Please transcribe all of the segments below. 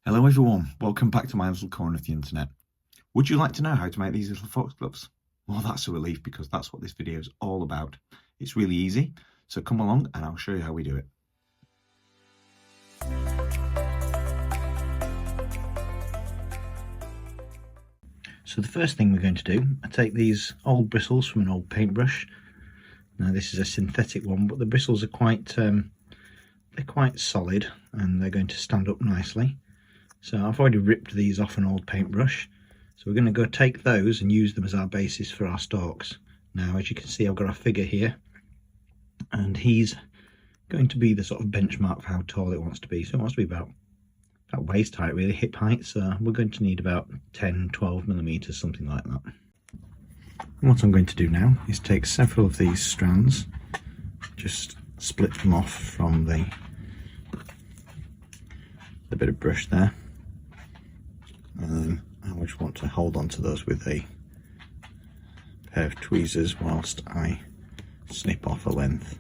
Hello everyone, welcome back to my little corner of the internet. Would you like to know how to make these little foxgloves? Well, that's a relief because that's what this video is all about. It's really easy, so come along and I'll show you how we do it. So the first thing we're going to do, I take these old bristles from an old paintbrush. Now this is a synthetic one, but the bristles are quite solid and they're going to stand up nicely. So I've already ripped these off an old paintbrush. So we're going to go take those and use them as our basis for our stalks. Now, as you can see, I've got a figure here, and he's going to be the sort of benchmark for how tall it wants to be. So it wants to be about waist height, really, hip height. So we're going to need about 10, 12 millimeters, something like that. And what I'm going to do now is take several of these strands, just split them off from the bit of brush there. And then I just want to hold on to those with a pair of tweezers whilst I snip off a length.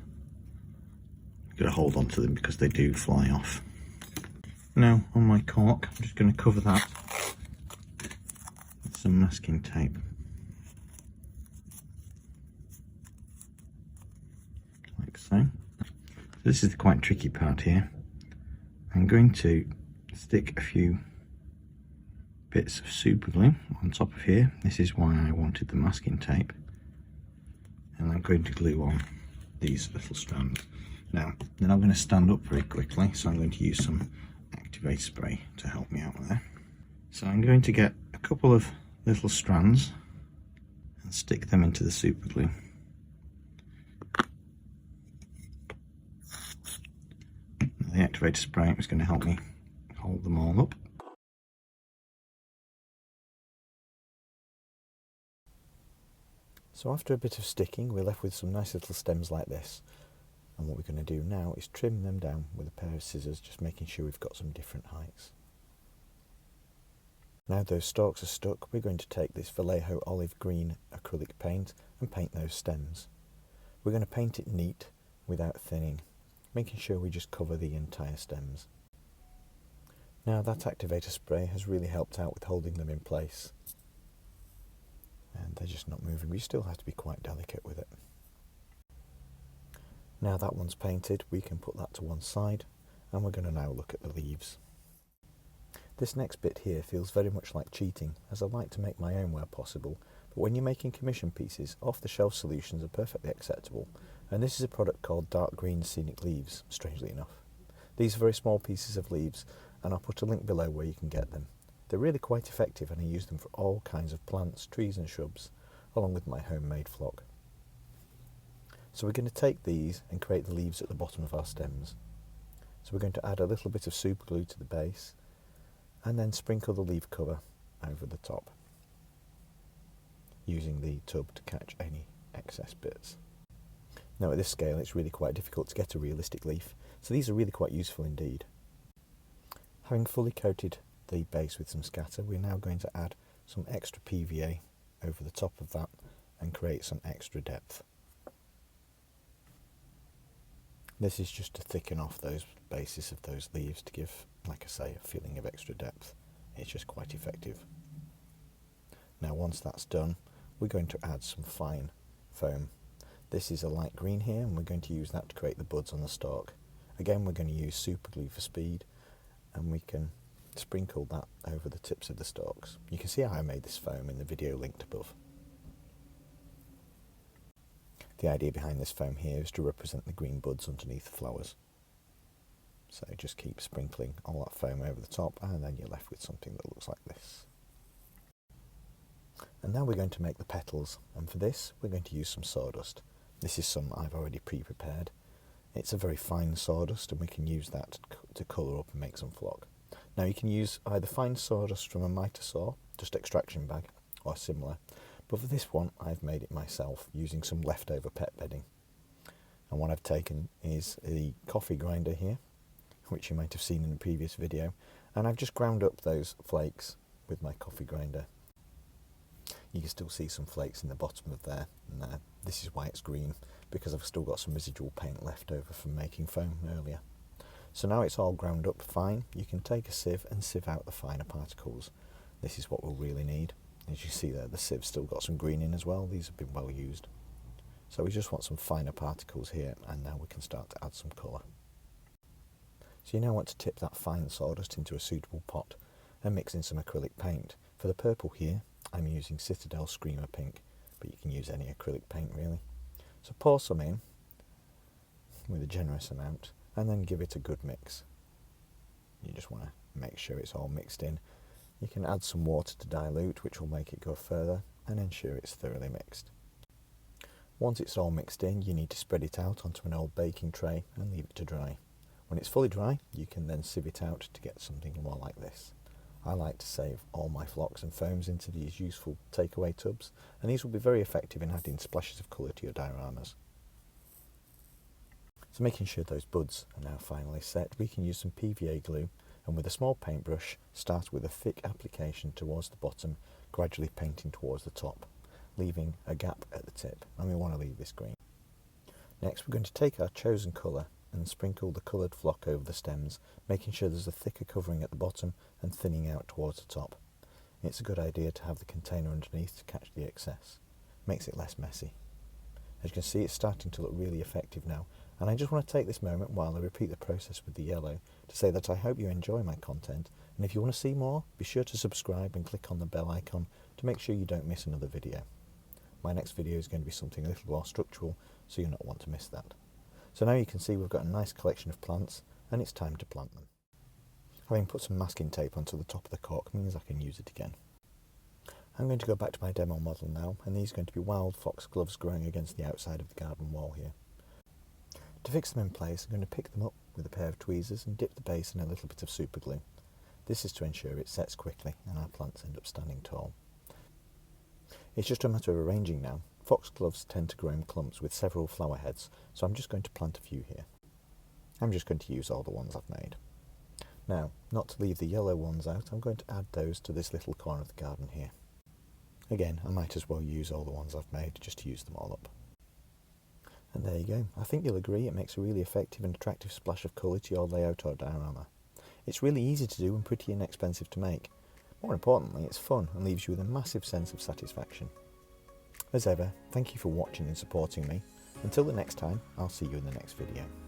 I've got to hold on to them because they do fly off. Now on my cork, I'm just going to cover that with some masking tape. Like so. This is the quite tricky part here. I'm going to stick a few bits of super glue on top of here. This is why I wanted the masking tape, and I'm going to glue on these little strands. Now they're not going to stand up very quickly, so I'm going to use some activate spray to help me out there. So I'm going to get a couple of little strands and stick them into the super glue. The activator spray is going to help me hold them all up. So after a bit of sticking, we're left with some nice little stems like this. And what we're going to do now is trim them down with a pair of scissors, just making sure we've got some different heights. Now those stalks are stuck, we're going to take this Vallejo olive green acrylic paint and paint those stems. We're going to paint it neat without thinning, making sure we just cover the entire stems. Now that activator spray has really helped out with holding them in place. And they're just not moving, but you still have to be quite delicate with it. Now that one's painted, we can put that to one side, and we're going to now look at the leaves. This next bit here feels very much like cheating, as I like to make my own where possible, but when you're making commission pieces, off-the-shelf solutions are perfectly acceptable, and this is a product called Dark Green Scenic Leaves, strangely enough. These are very small pieces of leaves, and I'll put a link below where you can get them. They're really quite effective, and I use them for all kinds of plants, trees and shrubs, along with my homemade flock. So we're going to take these and create the leaves at the bottom of our stems. So we're going to add a little bit of super glue to the base, and then sprinkle the leaf cover over the top, using the tub to catch any excess bits. Now at this scale it's really quite difficult to get a realistic leaf, so these are really quite useful indeed. Having fully coated the base with some scatter, we're now going to add some extra PVA over the top of that and create some extra depth. This is just to thicken off those bases of those leaves to give, like I say, a feeling of extra depth. It's just quite effective. Now once that's done, we're going to add some fine foam. This is a light green here, and we're going to use that to create the buds on the stalk. Again, we're going to use super glue for speed, and we can sprinkle that over the tips of the stalks. You can see how I made this foam in the video linked above. The idea behind this foam here is to represent the green buds underneath the flowers. So just keep sprinkling all that foam over the top, and then you're left with something that looks like this. And now we're going to make the petals, and for this we're going to use some sawdust. This is some I've already pre-prepared. It's a very fine sawdust, and we can use that to colour up and make some flock. Now you can use either fine sawdust from a miter saw, just extraction bag, or similar, but for this one I've made it myself using some leftover pet bedding. And what I've taken is a coffee grinder here, which you might have seen in the previous video, and I've just ground up those flakes with my coffee grinder. You can still see some flakes in the bottom of there, and this is why it's green, because I've still got some residual paint left over from making foam earlier. So now it's all ground up fine, you can take a sieve and sieve out the finer particles. This is what we'll really need. As you see there, the sieve's still got some green in as well. These have been well used. So we just want some finer particles here, and now we can start to add some colour. So you now want to tip that fine sawdust into a suitable pot and mix in some acrylic paint. For the purple here, I'm using Citadel Screamer Pink, but you can use any acrylic paint really. So pour some in with a generous amount and then give it a good mix. You just want to make sure it's all mixed in. You can add some water to dilute, which will make it go further, and ensure it's thoroughly mixed. Once it's all mixed in, you need to spread it out onto an old baking tray and leave it to dry. When it's fully dry, you can then sieve it out to get something more like this. I like to save all my flocks and foams into these useful takeaway tubs, and these will be very effective in adding splashes of colour to your dioramas. So making sure those buds are now finally set, we can use some PVA glue, and with a small paintbrush, start with a thick application towards the bottom, gradually painting towards the top, leaving a gap at the tip, and we want to leave this green. Next we're going to take our chosen colour and sprinkle the coloured flock over the stems, making sure there's a thicker covering at the bottom and thinning out towards the top. It's a good idea to have the container underneath to catch the excess. Makes it less messy. As you can see, it's starting to look really effective now, and I just want to take this moment while I repeat the process with the yellow to say that I hope you enjoy my content, and if you want to see more, be sure to subscribe and click on the bell icon to make sure you don't miss another video. My next video is going to be something a little more structural, so you'll not want to miss that. So now you can see we've got a nice collection of plants, and it's time to plant them. Having put some masking tape onto the top of the cork means I can use it again. I'm going to go back to my demo model now, and these are going to be wild foxgloves growing against the outside of the garden wall here. To fix them in place, I'm going to pick them up with a pair of tweezers and dip the base in a little bit of super glue. This is to ensure it sets quickly and our plants end up standing tall. It's just a matter of arranging now. Foxgloves tend to grow in clumps with several flower heads, so I'm just going to plant a few here. I'm just going to use all the ones I've made. Now, not to leave the yellow ones out, I'm going to add those to this little corner of the garden here. Again, I might as well use all the ones I've made just to use them all up. And there you go. I think you'll agree it makes a really effective and attractive splash of colour to your layout or diorama. It's really easy to do and pretty inexpensive to make. More importantly, it's fun and leaves you with a massive sense of satisfaction. As ever, thank you for watching and supporting me. Until the next time, I'll see you in the next video.